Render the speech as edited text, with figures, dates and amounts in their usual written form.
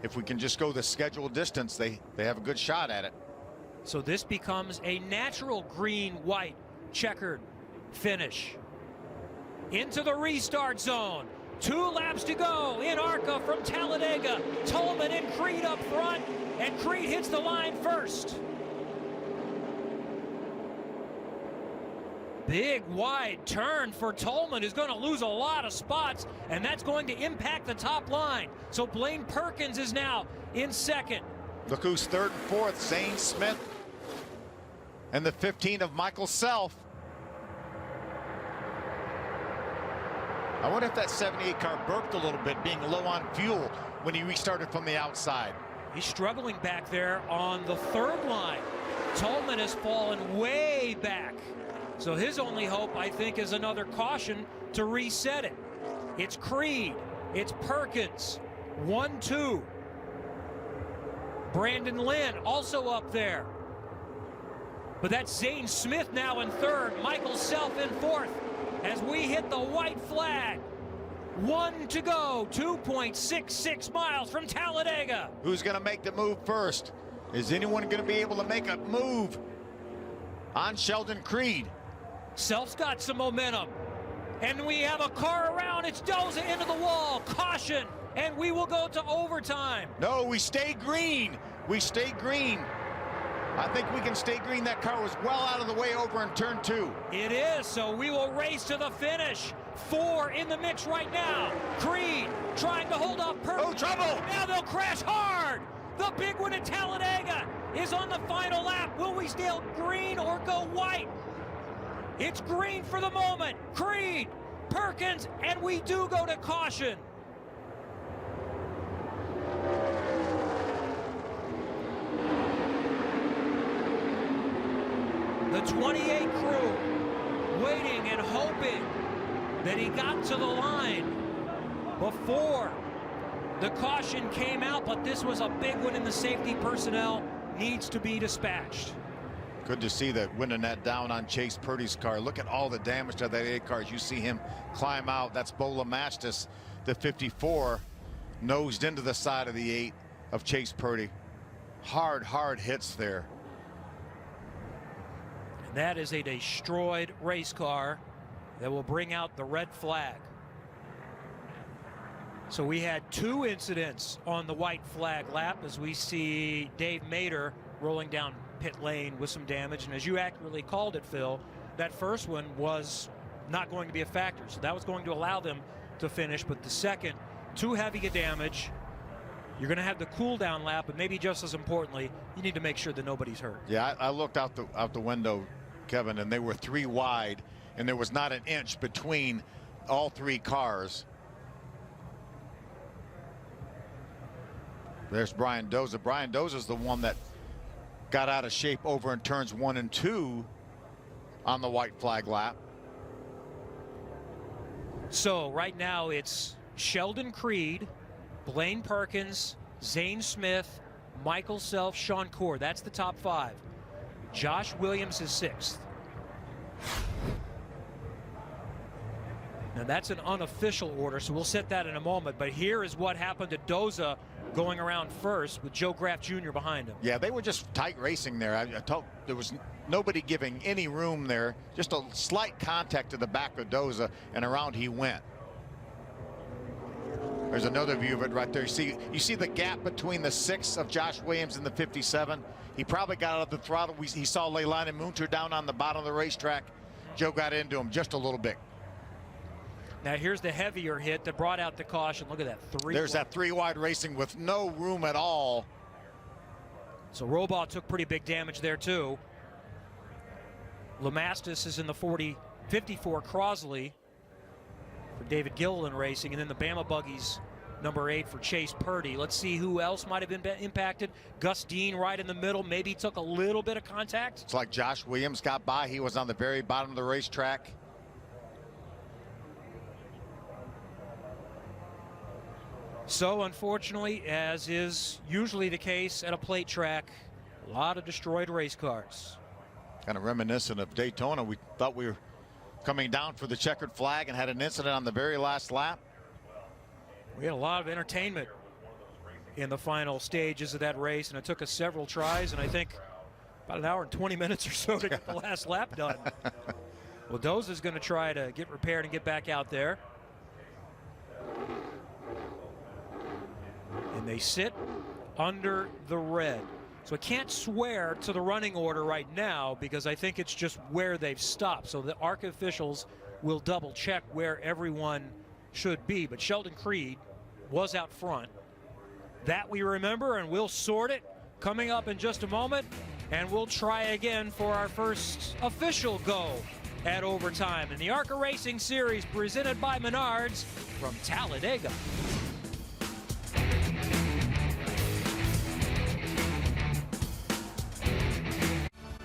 if we can just go the scheduled distance, they have a good shot at it. So this becomes a natural green-white checkered finish. Into the restart zone. 2 laps to go in ARCA from Talladega. Tolman and Creed up front, and Creed hits the line first. Big wide turn for Tolman, who's going to lose a lot of spots, and that's going to impact the top line. So Blaine Perkins is now in second. Look who's third and fourth, Zane Smith and the 15 of Michael Self. I wonder if that 78 car burped a little bit, being low on fuel when he restarted from the outside. He's struggling back there on the third line. Tolman has fallen way back. So his only hope, I think, is another caution to reset it. It's Creed. It's Perkins. 1-2. Brandon Lynn also up there. But that's Zane Smith now in third. Michael Self in fourth. As we hit the white flag. 1 to go. 2.66 miles from Talladega. Who's going to make the move first? Is anyone going to be able to make a move on Sheldon Creed? Self's got some momentum. And we have a car around. It's Doza into the wall. Caution. And we will go to overtime. No, we stay green. We stay green. I think we can stay green. That car was well out of the way over in turn 2. It is, so we will race to the finish. 4 in the mix right now. Creed trying to hold off Perkins. Oh, trouble! Now they'll crash hard. The big one at Talladega is on the final lap. Will we stay green or go white? It's green for the moment. Creed, Perkins, and we do go to caution. The 28 crew waiting and hoping that he got to the line before the caution came out, but this was a big one, and the safety personnel needs to be dispatched. Good to see that winning that down on Chase Purdy's car. Look at all the damage to that 8 car. As you see him climb out, that's Bo Lamastis, the 54, nosed into the side of the 8 of Chase Purdy. Hard hits there. That is a destroyed race car that will bring out the red flag. So we had 2 incidents on the white flag lap, as we see Dave Mader rolling down pit lane with some damage. And as you accurately called it, Phil, that first one was not going to be a factor. So that was going to allow them to finish. But the second, too heavy a damage. You're going to have the cool down lap, but maybe just as importantly, you need to make sure that nobody's hurt. Yeah, I looked out the window, Kevin, and they were 3 wide, and there was not an inch between all 3 cars. There's Brian Doza. Brian Doza is the one that got out of shape over in turns 1 and 2 on the white flag lap. So right now it's Sheldon Creed, Blaine Perkins, Zane Smith, Michael Self, Sean Cord. That's the top 5. Josh Williams is 6th. Now that's an unofficial order, so we'll set that in a moment. But here is what happened to Doza going around first with Joe Graff Jr. behind him. Yeah, they were just tight racing there. I told there was nobody giving any room there. Just a slight contact to the back of Doza, and around he went. There's another view of it right there. You see the gap between the 6 of Josh Williams and the 57. He probably got out of the throttle. He saw Leilani Munter down on the bottom of the racetrack. Joe got into him just a little bit. Now here's the heavier hit that brought out the caution. Look at that 3. There's that 3 wide racing with no room at all. So Robaugh took pretty big damage there too. Lamastis is in the 54 Crosley for David Gilliland Racing, and then the Bama Buggies number 8 for Chase Purdy. Let's see who else might have been impacted. Gus Dean right in the middle, maybe took a little bit of contact. It's like Josh Williams got by. He was on the very bottom of the racetrack. So unfortunately, as is usually the case at a plate track, a lot of destroyed race cars. Kind of reminiscent of Daytona. We thought we were coming down for the checkered flag and had an incident on the very last lap. We had a lot of entertainment in the final stages of that race, and it took us several tries, and I think about an hour and 20 minutes or so to get the last lap done. Well, Doza's going to try to get repaired and get back out there. And they sit under the red. So I can't swear to the running order right now because I think it's just where they've stopped. So the ARCA officials will double check where everyone should be. But Sheldon Creed was out front. That we remember, and we'll sort it coming up in just a moment. And we'll try again for our first official go at overtime in the ARCA Racing Series presented by Menards from Talladega.